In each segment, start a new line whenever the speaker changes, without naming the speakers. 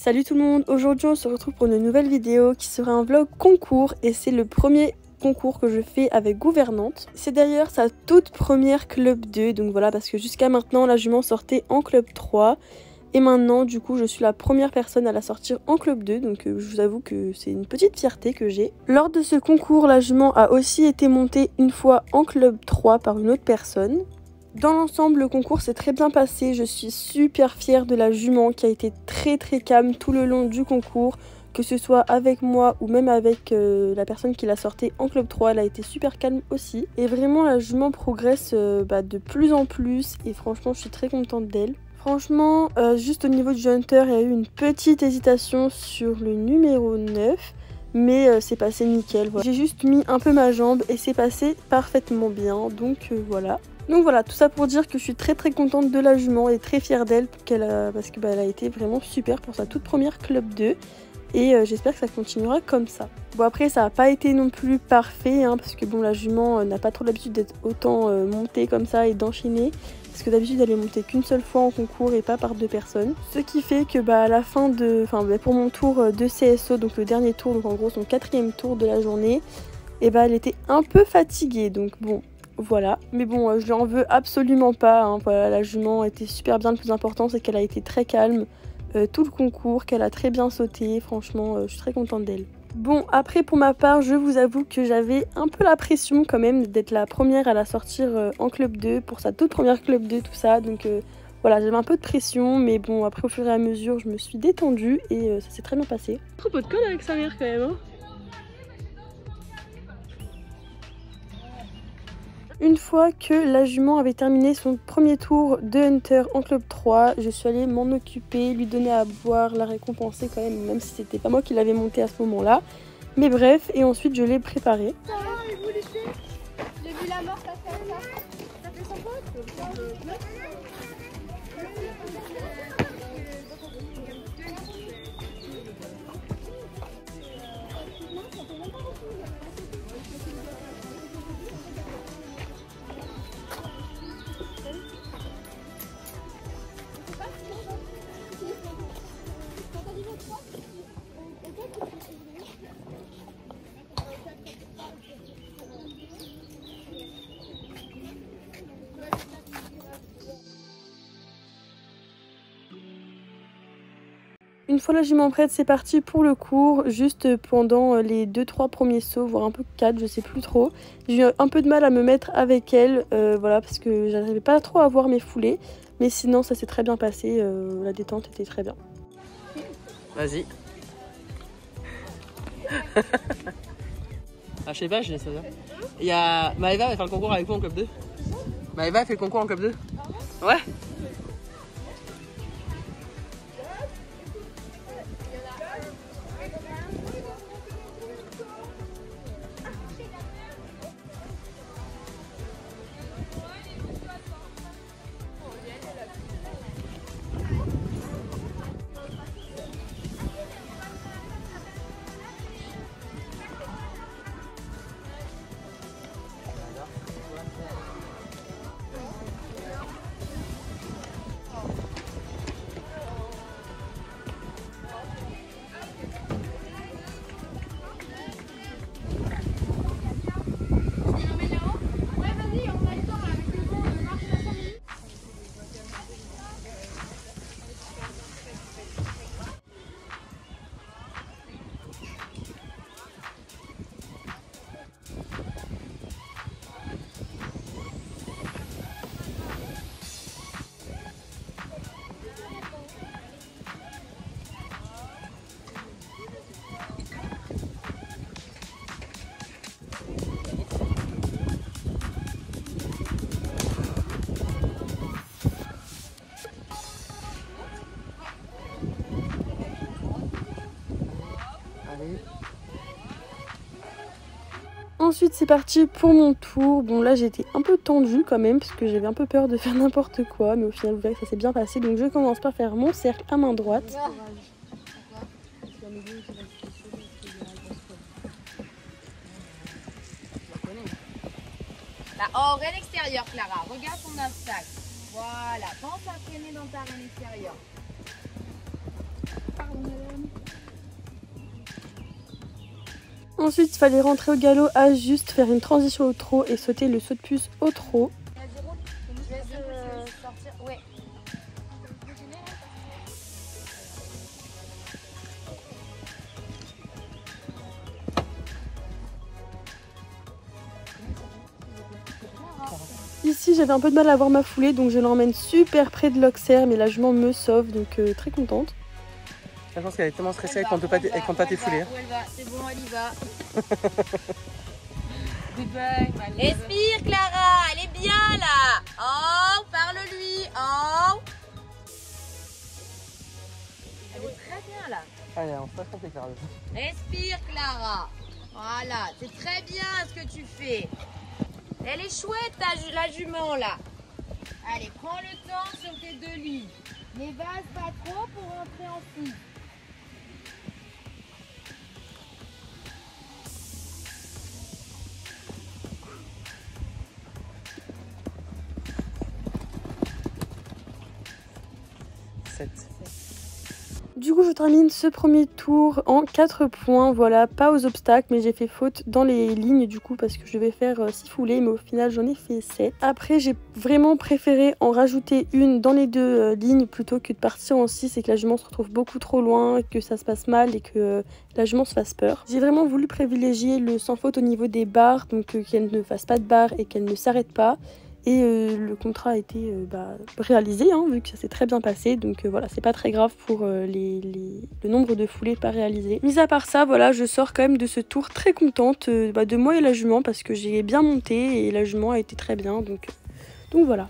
Salut tout le monde, aujourd'hui on se retrouve pour une nouvelle vidéo qui sera un vlog concours et c'est le premier concours que je fais avec gouvernante. C'est d'ailleurs sa toute première club 2, donc voilà, parce que jusqu'à maintenant la jument sortait en club 3 et maintenant du coup je suis la première personne à la sortir en club 2, donc je vous avoue que c'est une petite fierté que j'ai. Lors de ce concours, la jument a aussi été montée une fois en club 3 par une autre personne. Dans l'ensemble, le concours s'est très bien passé. Je suis super fière de la jument qui a été très calme tout le long du concours, que ce soit avec moi ou même avec la personne qui l'a sortie en club 3. Elle a été super calme aussi. Et vraiment, la jument progresse de plus en plus et franchement, je suis très contente d'elle. Franchement, juste au niveau du hunter, il y a eu une petite hésitation sur le numéro 9. Mais c'est passé nickel. Voilà. J'ai juste mis un peu ma jambe et c'est passé parfaitement bien. Donc voilà. Donc voilà, tout ça pour dire que je suis très contente de la jument et très fière d'elle parce que elle a été vraiment super pour sa toute première club 2 et j'espère que ça continuera comme ça. Bon après ça n'a pas été non plus parfait parce que bon la jument n'a pas trop l'habitude d'être autant montée comme ça et d'enchaîner parce que d'habitude elle est montée qu'une seule fois en concours et pas par deux personnes. Ce qui fait que à la fin de, pour mon tour de CSO, donc le dernier tour, donc en gros son 4e tour de la journée, et elle était un peu fatiguée donc bon. Voilà, mais bon, je lui en veux absolument pas. Voilà, la jument était super bien. Le plus important, c'est qu'elle a été très calme tout le concours, qu'elle a très bien sauté. Franchement, je suis très contente d'elle. Bon, après, pour ma part, je vous avoue que j'avais un peu la pression quand même d'être la première à la sortir en club 2 pour sa toute première club 2, tout ça. Donc voilà, j'avais un peu de pression, mais bon, après, au fur et à mesure, je me suis détendue et ça s'est très bien passé. Trop peu de colle avec sa mère quand même, Une fois que la jument avait terminé son premier tour de hunter en club 3, je suis allée m'en occuper, lui donner à boire, la récompenser quand même si c'était pas moi qui l'avais montée à ce moment-là. Mais bref, et ensuite je l'ai préparée.
Ça va, et vous les filles? J'ai vu la mort, ça fait ça. Ça fait son pote?
Une fois la jument prête, c'est parti pour le cours. Juste pendant les 2-3 premiers sauts, voire un peu 4, je sais plus trop. J'ai eu un peu de mal à me mettre avec elle, voilà, parce que j'arrivais pas trop à voir mes foulées. Mais sinon, ça s'est très bien passé, la détente était très bien.
Vas-y. Je sais pas, je laisse ça. Il y a Maëva, elle fait le concours avec vous en club 2. Maëva fait le concours en club 2. Ouais.
Ensuite c'est parti pour mon tour. Bon là j'étais un peu tendue quand même parce que j'avais un peu peur de faire n'importe quoi, mais au final vous verrez que ça s'est bien passé. Donc je commence par faire mon cercle à main droite.
Là, en reine extérieure, Clara. Regarde ton obstacle. Voilà. Pense à freiner dans ta reine extérieure. Pardon.
Ensuite, il fallait rentrer au galop à juste faire une transition au trot et sauter le saut de puce au trot.
Je laisse sortir. Ouais.
Ici, j'avais un peu de mal à avoir ma foulée, donc je l'emmène super près de l'Auxerre, mais la jument me sauve, donc très contente.
Je pense qu'elle est tellement stressée, elle compte pas tes foulées.
Où elle va, c'est bon, elle y va. Respire, Clara, elle est bien là. Oh, parle-lui. Oh. Elle est très bien là.
Allez, on se passe compter, Clara.
Respire, Clara. Voilà, c'est très bien ce que tu fais. Elle est chouette, la jument là. Allez, prends le temps sur tes deux lignes. N'évase pas trop pour rentrer en fille.
Du coup, je termine ce premier tour en 4 points. Voilà, pas aux obstacles, mais j'ai fait faute dans les lignes du coup parce que je devais faire 6 foulées, mais au final j'en ai fait 7. Après, j'ai vraiment préféré en rajouter une dans les deux lignes plutôt que de partir en 6 et que la jument se retrouve beaucoup trop loin, que ça se passe mal et que la jument se fasse peur. J'ai vraiment voulu privilégier le sans faute au niveau des barres, donc qu'elle ne fasse pas de barres et qu'elle ne s'arrête pas. Et le contrat a été réalisé, hein, vu que ça s'est très bien passé. Donc voilà, c'est pas très grave pour le nombre de foulées pas réalisées. Mis à part ça, voilà, je sors quand même de ce tour très contente de moi et la jument parce que j'ai bien monté et la jument a été très bien. Donc voilà.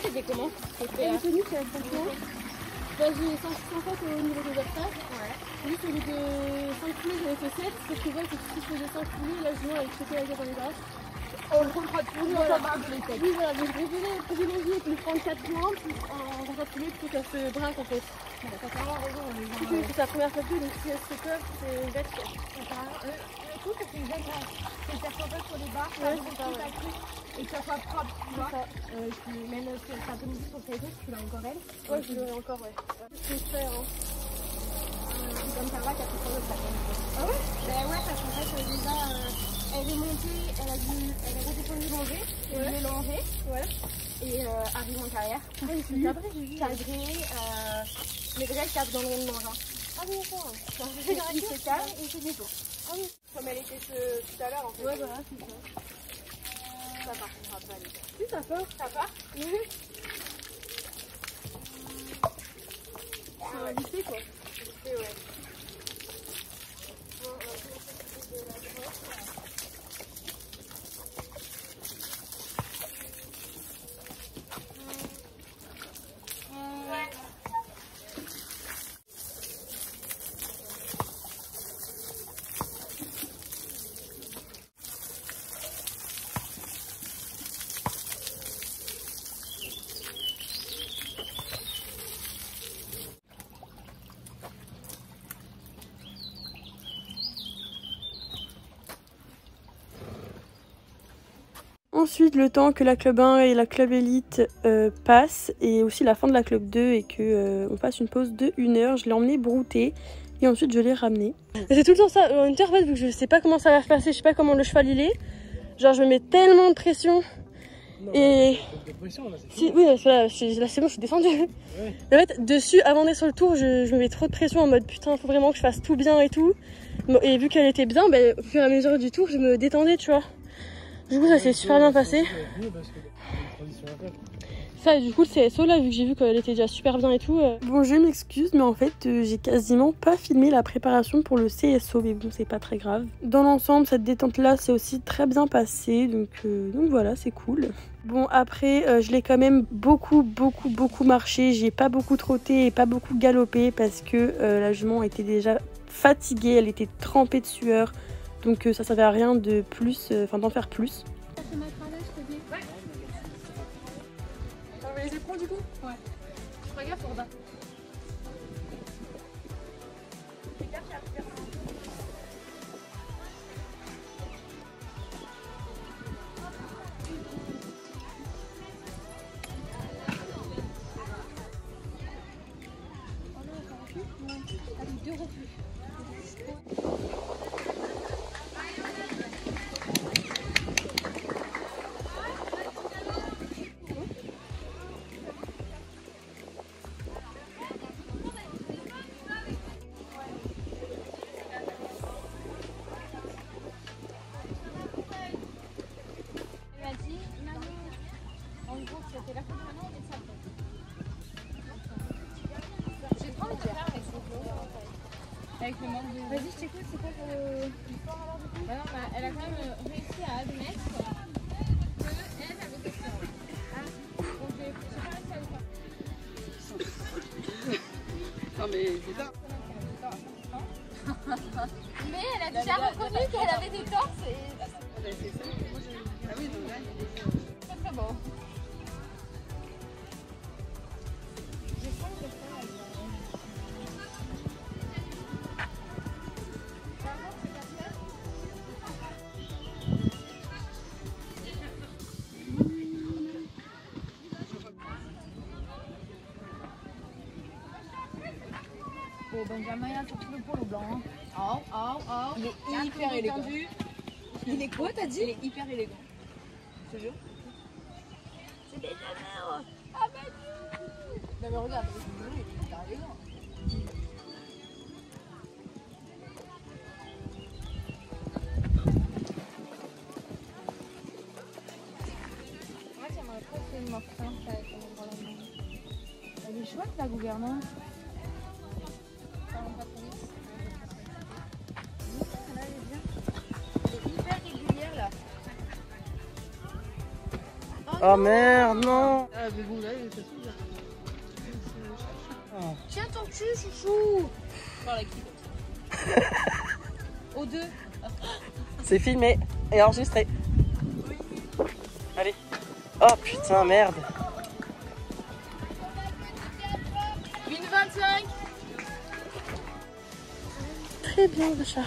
C'était comment?
La tenue, c'est la prochaine. J'ai 5 au niveau des obstacles.
Ouais.
Lui, celui de 5 foulées, j'avais fait 7. Parce que je vois que si je faisais 5 foulées, la jument elle sautait la tête dans les bras.
On comprend tout, on
Voilà.
s'en marre de les têtes.
Oui, voilà, donc je préférais privilégier de prendre 4 points en 4 foulées plutôt qu'elle se braque en fait.
T'as clairement raison.
Surtout que c'est sa première fois donc si elle se peur, c'est bête quoi.
Le coup, c'est une belle base. C'est faire un peu sur les barres,
Ouais, c'est ça, ouais.
et que ça soit propre, tu vois. Même si elle un peu mis sur tes yeux, tu l'as encore elle.
Ouais, je l'aurais encore, ouais. C'est faire, hein.
C'est comme Sarah qui a fait ça l'autre fois.
Ah ouais?
Ben ouais, parce qu'en fait, déjà, elle est montée, elle est redescendue manger, elle
Ouais.
est mangée,
Ouais.
et arrive en carrière.
Ah, mais c'est après, j'ai vu.
Cadré, mais déjà, elle tape dans le monde mange.
Ah oui, d'accord.
Il se calme et il fait des tours.
Ah oui.
Comme elle était tout à l'heure, en fait.
Ouais, voilà, c'est ça.
Ça partira pas, les gars.
Si, ça part.
Ça part?
Oui. C'est un lycée, quoi.
Et ouais.
Ensuite, le temps que la club 1 et la club élite passent, et aussi la fin de la club 2 et que on fasse une pause de 1 heure, je l'ai emmené brouter et ensuite je l'ai ramené. C'est tout le temps ça, en fait, vu que je sais pas comment ça va se passer, je sais pas comment le cheval il est. Genre je me mets tellement de pression.
Non,
et
de pression, là,
si, oui, parce que là c'est bon, je suis descendue.
Ouais.
En fait, dessus, avant d'être sur le tour, je me mets trop de pression en mode putain, faut vraiment que je fasse tout bien et tout. Et vu qu'elle était bien, au fur et à mesure du tour, je me détendais, tu vois. Du coup, ça s'est super bien passé. Ça, du coup, le CSO, là, vu que j'ai vu qu'elle était déjà super bien et tout. Bon, je m'excuse, mais en fait, j'ai quasiment pas filmé la préparation pour le CSO, mais bon, c'est pas très grave. Dans l'ensemble, cette détente-là, c'est aussi très bien passé, donc voilà, c'est cool. Bon, après, je l'ai quand même beaucoup marché. J'ai pas beaucoup trotté et pas beaucoup galopé parce que la jument était déjà fatiguée, elle était trempée de sueur. Donc ça servait à rien de plus, d'en faire plus.
Ça te mettra là, je te dis. Ouais.
On va les éperons du coup?
Ouais.
Regarde, on va.
Fais gaffe, concours, c'était la fois de maintenant, on met ça après. J'ai trop envie de faire avec ce jour. Avec le manque de... Vas-y, je t'écoute, c'est quoi l'histoire alors du coup? Bah non, bah, elle a quand même réussi à admettre qu'elle avait des fleurs. Ah, donc j'ai pas réussi à le faire.
Non mais c'est ça.
Mais elle a déjà reconnu qu'elle avait des torses et...
C'est ça. Ah oui, donc là,
Très très beau. J'ai faim de faire. Bon, Benjamin, il a surtout le polo blanc. Oh. Il est hyper élégant. Il est quoi, t'as dit? Il est hyper élégant. Je te jure. C'est Benjamin. Ah bah non mais regarde, il est hyper élégant. Moi, j'aimerais trop faire une marque simple avec un endroit là-dedans. Elle est chouette, la gouvernante. Ça rend pas trop vite. Là, elle est bien. Elle est hyper régulière, là.
Oh merde, non. Ah mais bon là, ça se fait.
Tiens ton cul, chouchou. Parle avec qui? Aux deux.
C'est filmé et enregistré. Allez. Oh putain, merde.
1,25.
Très bien, le chat.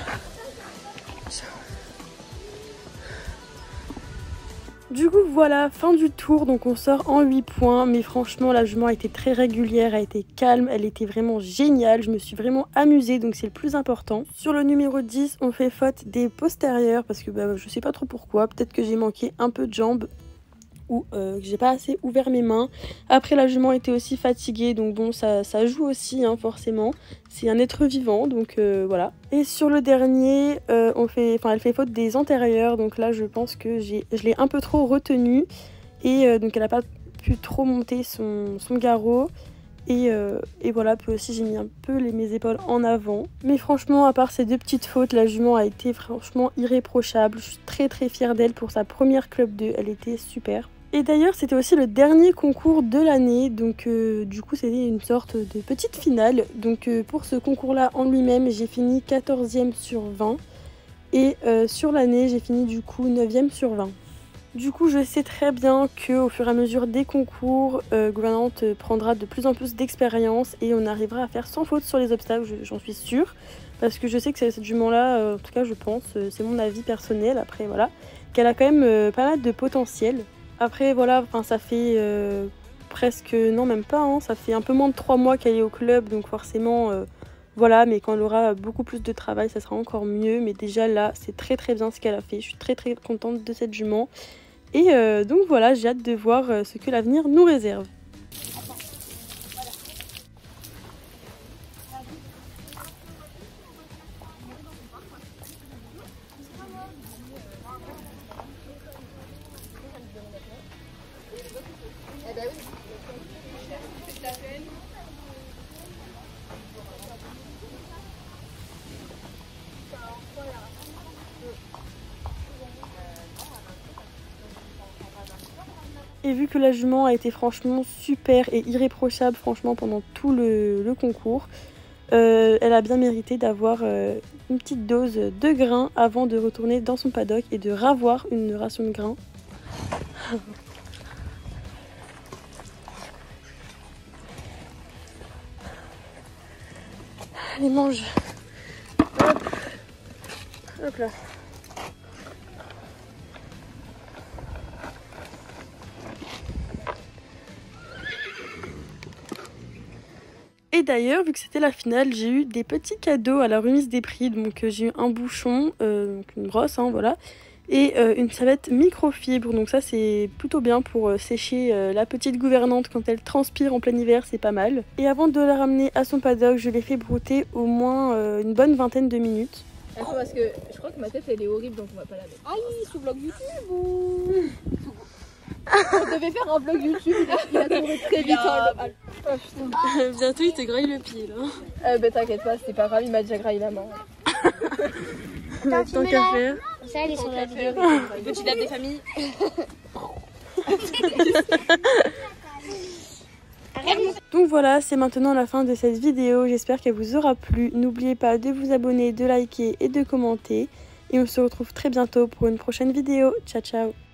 Du coup voilà, fin du tour, donc on sort en 8 points, mais franchement la jument a été très régulière, a été calme, elle était vraiment géniale, je me suis vraiment amusée, donc c'est le plus important. Sur le numéro 10, on fait faute des postérieurs, parce que je sais pas trop pourquoi, peut-être que j'ai manqué un peu de jambes, ou que j'ai pas assez ouvert mes mains. Après la jument était aussi fatiguée, donc bon ça joue aussi hein, forcément, c'est un être vivant donc voilà. Et sur le dernier elle fait faute des antérieurs, donc là je pense que je l'ai un peu trop retenue et donc elle a pas pu trop monter son garrot. Et voilà, puis aussi j'ai mis un peu mes épaules en avant. Mais franchement, à part ces deux petites fautes, la jument a été franchement irréprochable. Je suis très très fière d'elle pour sa première Club 2, elle était super. Et d'ailleurs, c'était aussi le dernier concours de l'année, donc du coup c'était une sorte de petite finale. Donc pour ce concours-là en lui-même, j'ai fini 14e sur 20. Et sur l'année, j'ai fini du coup 9e sur 20. Du coup, je sais très bien qu'au fur et à mesure des concours, Gouvernante prendra de plus en plus d'expérience et on arrivera à faire sans faute sur les obstacles, j'en suis sûre. Parce que je sais que cette jument-là, en tout cas je pense, c'est mon avis personnel, après voilà, qu'elle a quand même pas mal de potentiel. Après voilà, ça fait presque, non même pas, hein, ça fait un peu moins de 3 mois qu'elle est au club, donc forcément... voilà, mais quand elle aura beaucoup plus de travail, ça sera encore mieux. Mais déjà là, c'est très très bien ce qu'elle a fait. Je suis très très contente de cette jument. Et donc voilà, j'ai hâte de voir ce que l'avenir nous réserve. Et vu que la jument a été franchement super et irréprochable franchement pendant tout le concours, elle a bien mérité d'avoir une petite dose de grains avant de retourner dans son paddock et de ravoir une ration de grains. Allez, mange. Hop. Hop là. Et d'ailleurs, vu que c'était la finale, j'ai eu des petits cadeaux à la remise des prix. Donc j'ai eu un bouchon, une brosse, hein, voilà, et une savette microfibre. Donc ça c'est plutôt bien pour sécher la petite gouvernante quand elle transpire en plein hiver, c'est pas mal. Et avant de la ramener à son paddock, je l'ai fait brouter au moins une bonne vingtaine de minutes.
Attends, parce que je crois que ma tête elle est horrible donc on va pas la mettre. Aïe, sous vlog YouTube ou...
On devait faire un vlog YouTube, il a trouvé très vite.
Bientôt il te graille le pied là.
Bah t'inquiète pas, c'est pas grave, il m'a déjà graillé la main.
Tant qu'à faire.
Ça, elle est sur la vidéo.
Petit lab des familles.
Donc voilà, c'est maintenant la fin de cette vidéo. J'espère qu'elle vous aura plu. N'oubliez pas de vous abonner, de liker et de commenter. Et on se retrouve très bientôt pour une prochaine vidéo. Ciao ciao.